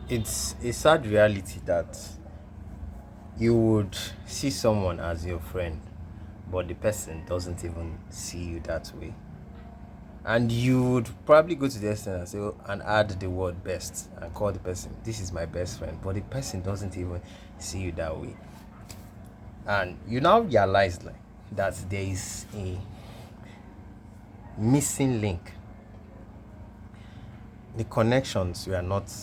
It's a sad reality that you would see someone as your friend, but the person doesn't even see you that way. And you would probably go to the extent and say, "Oh," and add the word best and call the person, "This is my best friend," but the person doesn't even see you that way. And you now realize like that there is a missing link. The connections were not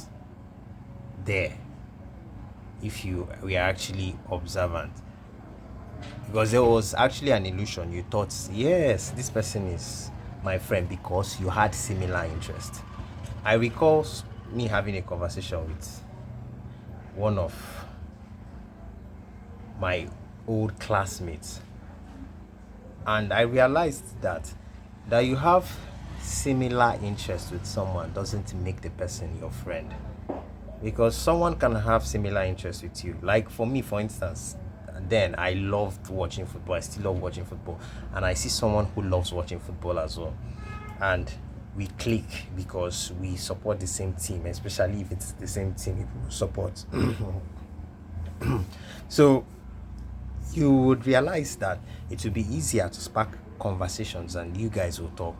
there if you were actually observant, because there was actually an illusion. You thought, yes, this person is my friend because you had similar interest. I recall me having a conversation with one of my old classmates, and I realized that you have similar interest with someone doesn't make the person your friend, because someone can have similar interests with you. Like for me, for instance, then I loved watching football. I still love watching football, and I see someone who loves watching football as well, and we click because we support the same team, especially if it's the same team we support. So you would realize that it will be easier to spark conversations and you guys will talk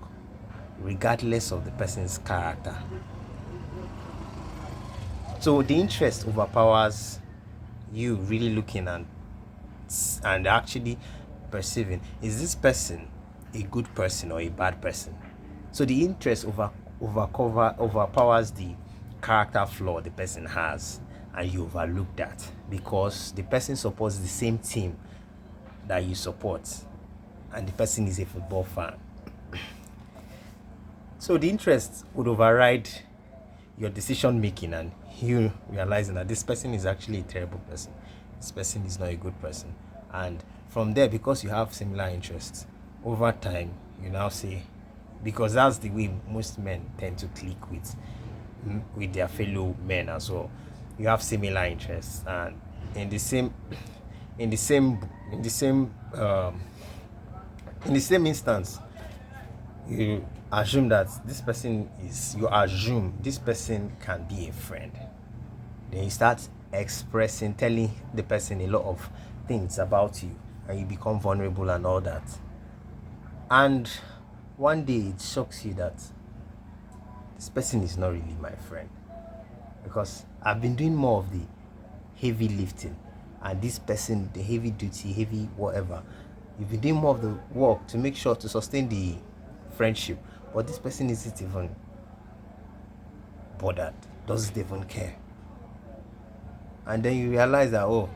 regardless of the person's character. So the interest overpowers you really looking and actually perceiving, is this person a good person or a bad person? So the interest overpowers the character flaw the person has, and you overlook that because the person supports the same team that you support, and the person is a football fan. So the interest would override your decision making, and you realizing that this person is actually a terrible person. This person is not a good person. And from there, because you have similar interests, over time, you now say, because that's the way most men tend to click with their fellow men as well. You have similar interests, and in the same, in the same, in the same, in the same instance, you assume that you assume this person can be a friend. Then you start telling the person a lot of things about you, and you become vulnerable and all that. And one day it shocks you that this person is not really my friend, because I've been doing more of the heavy lifting, and this person, the heavy duty, heavy whatever, you've been doing more of the work to make sure to sustain the friendship, but this person isn't even bothered, doesn't even care. And then you realize that, oh,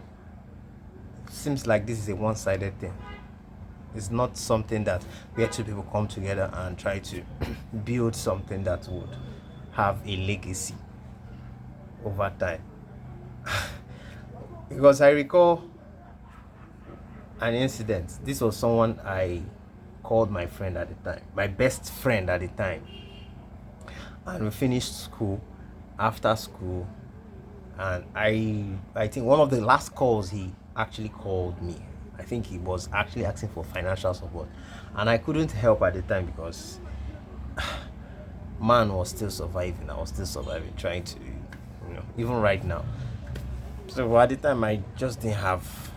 it seems like this is a one-sided thing. It's not something that where two people come together and try to build something that would have a legacy over time. Because I recall an incident. This was someone I called my friend at the time, my best friend at the time. And we finished school. After school, and I think one of the last calls he actually called me. I think he was actually asking for financial support, and I couldn't help at the time because man was still surviving. I was still surviving, trying to, even right now. So at the time, I just didn't have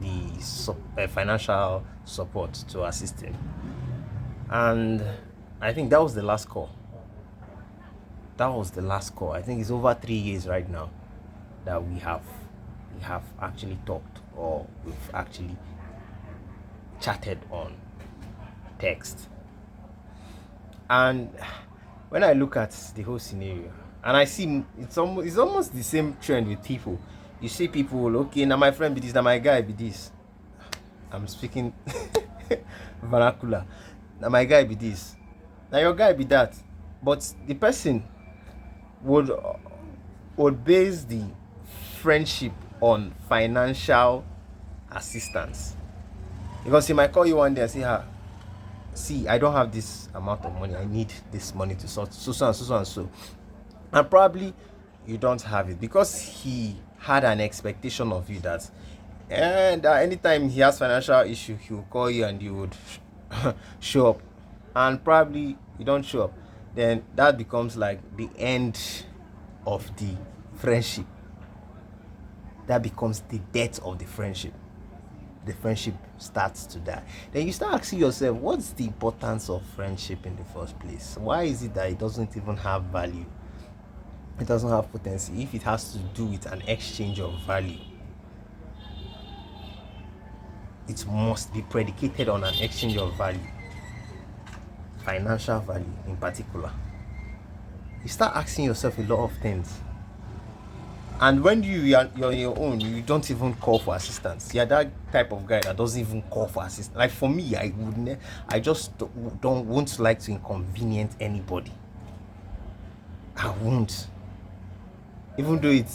the financial support to assist him, and I think that was the last call. That was the last call. I think it's over 3 years right now that we have actually talked, or we've actually chatted on text. And when I look at the whole scenario, and I see it's almost the same trend with people. You see people, okay, now my friend be this, now my guy be this. I'm speaking vernacular. Now my guy be this, now your guy be that. But the person would would base the friendship on financial assistance, because he might call you one day and say, see, I don't have this amount of money, I need this money to sort so and so and so, and probably you don't have it because he had an expectation of you that, and anytime he has financial issue, he will call you and you would show up, and probably you don't show up. Then that becomes like the end of the friendship, that becomes the death of the friendship. The friendship starts to die. Then you start asking yourself, what's the importance of friendship in the first place? Why is it that it doesn't even have value? It doesn't have potency if it has to do with an exchange of value. It must be predicated on an exchange of value, financial value in particular. You start asking yourself a lot of things. And when you're on your own, you don't even call for assistance. You're that type of guy that doesn't even call for assistance. Like for me, I just don't won't like to inconvenience anybody. I won't, even though it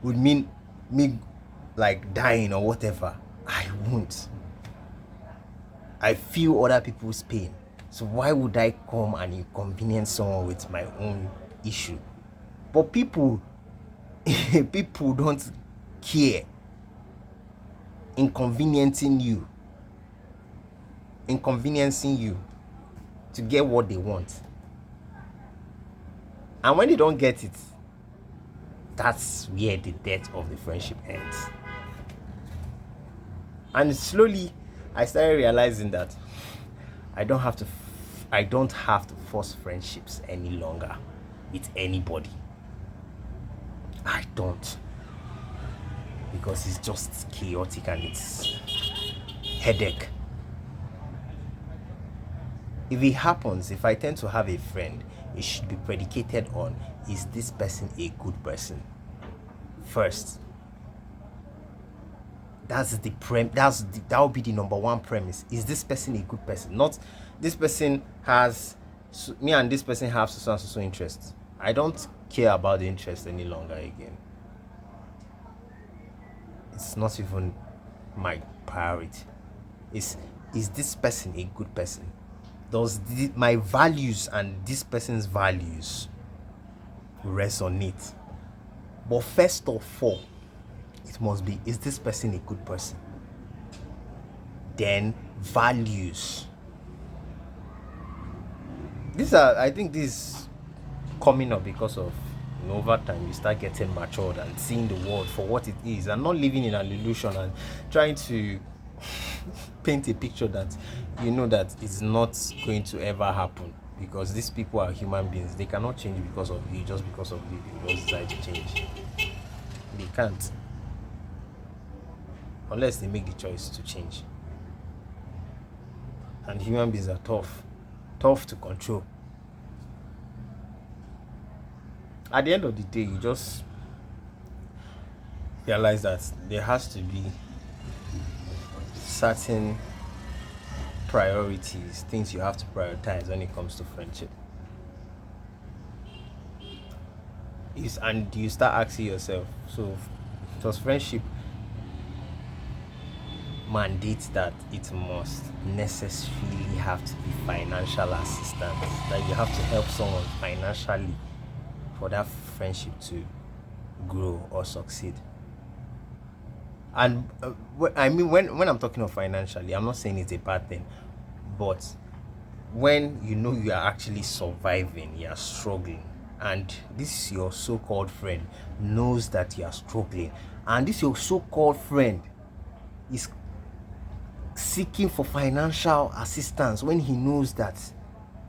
would mean me like dying or whatever. I won't. I feel other people's pain, so why would I come and inconvenience someone with my own issue? But people don't care. Inconveniencing you to get what they want, and when they don't get it, that's where the death of the friendship ends. And slowly I started realizing that I don't have to force friendships any longer with anybody. I don't, because it's just chaotic and it's headache. If it happens, if I tend to have a friend, it should be predicated on, is this person a good person? First. That would be the number one premise. Is this person a good person? Not this person has me and this person have so interests. I don't care about the interest any longer again. It's not even my priority. Is this person a good person? Does my values and this person's values resonate? But first of all, it must be, is this person a good person? Then values. I think this is coming up because of, over time you start getting matured and seeing the world for what it is, and not living in an illusion and trying to paint a picture that that is not going to ever happen, because these people are human beings. They cannot change because of you, just because of you just decide to change. They can't, unless they make the choice to change. And human beings are tough to control. At the end of the day, you just realize that there has to be certain priorities, things you have to prioritize when it comes to friendship. And you start asking yourself, so does friendship mandate that it must necessarily have to be financial assistance, that you have to help someone financially for that friendship to grow or succeed? And I mean, when I'm talking of financially, I'm not saying it's a bad thing, but when you are actually surviving, you are struggling, and this your so-called friend knows that you are struggling, and this your so-called friend is seeking for financial assistance when he knows that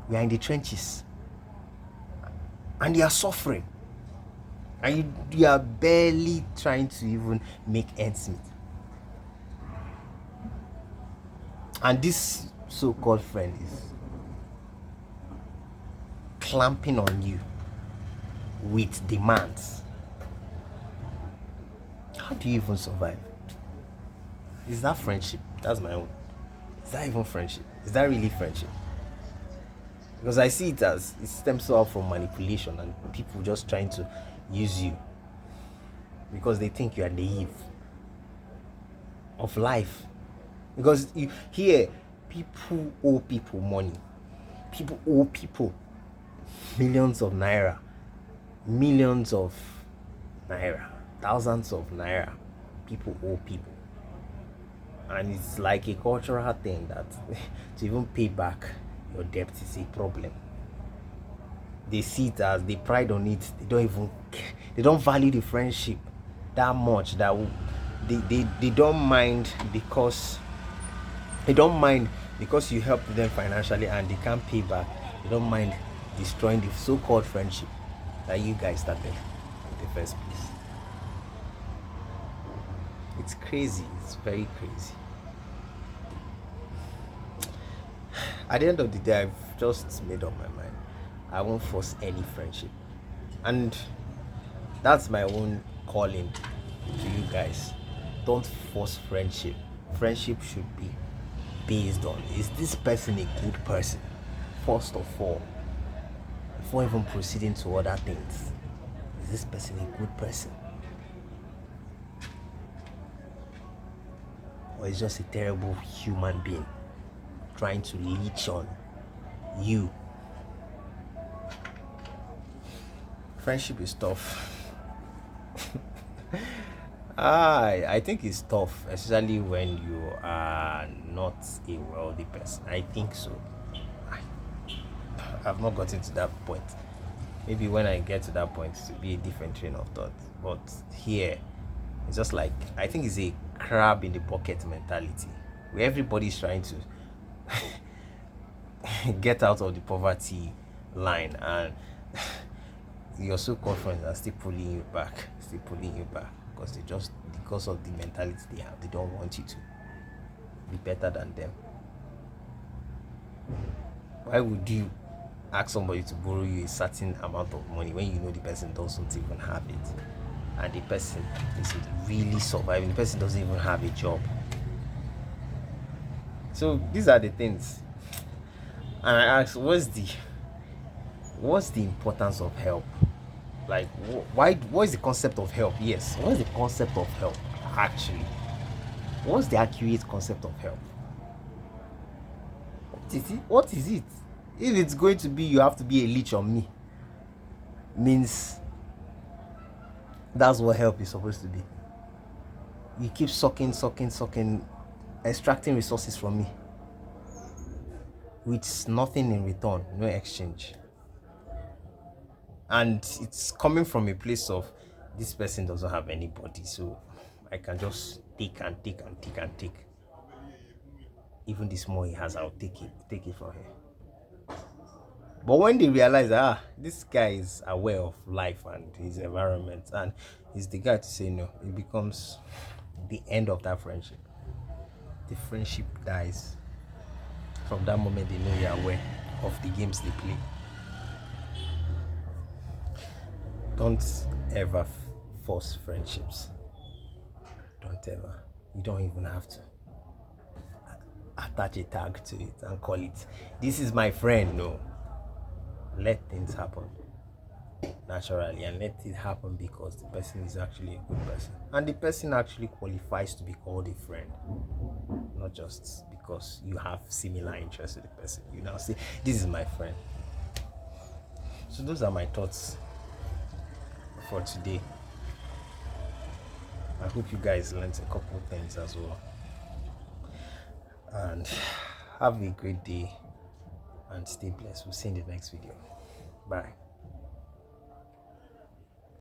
we are in the trenches and you are suffering, and you are barely trying to even make ends meet, and this so-called friend is clamping on you with demands. How do you even survive? Is that friendship? That's my own. Is that even friendship? Is that really friendship? Because I see it as, it stems out from manipulation and people just trying to use you because they think you are naive of life. Because you hear people owe people money. People owe people millions of naira, thousands of naira. People owe people. And it's like a cultural thing that to even pay back your debt is a problem. They see it as, they pride on it. They don't value the friendship that much that they don't mind because you help them financially and they can't pay back. They don't mind destroying the so-called friendship that you guys started in the first place. It's crazy. It's very crazy. At the end of the day, I've just made up my mind. I won't force any friendship. And that's my own calling to you guys. Don't force friendship. Friendship should be based on, is this person a good person? First of all, before even proceeding to other things, is this person a good person? Or is just a terrible human being trying to leech on you? Friendship is tough. I think it's tough, especially when you are not a wealthy person. I think so. I've not gotten to that point. Maybe when I get to that point, it will be a different train of thought. But here, it's just like, I think it's a crab in the bucket mentality, where everybody's trying to get out of the poverty line, and your so-called friends are still pulling you back, because of the mentality they have. They don't want you to be better than them. Why would you ask somebody to borrow you a certain amount of money when you know the person doesn't even have it, and the person is really surviving? The person doesn't even have a job. So these are the things. And I ask, what's the importance of help? Like, what is the concept of help? Yes, what is the concept of help actually? What's the accurate concept of help? What is it? If it's going to be you have to be a leech on me, means that's what help is supposed to be. You keep sucking, extracting resources from me with nothing in return, no exchange. And it's coming from a place of, this person doesn't have anybody, so I can just take and take and take and take. Even the small he has, I'll take it from him. But when they realize this guy is aware of life and his environment, and he's the guy to say no, it becomes the end of that friendship. The friendship dies. From that moment, they know you're aware of the games they play. Don't ever force friendships. Don't ever. You don't even have to attach a tag to it and call it, this is my friend. No. Let things happen naturally, and let it happen because the person is actually a good person, and the person actually qualifies to be called a friend, not just because you have similar interests with the person. You now say, this is my friend. So those are my thoughts for today. I hope you guys learned a couple things as well, and have a great day and stay blessed. We'll see you in the next video. Bye.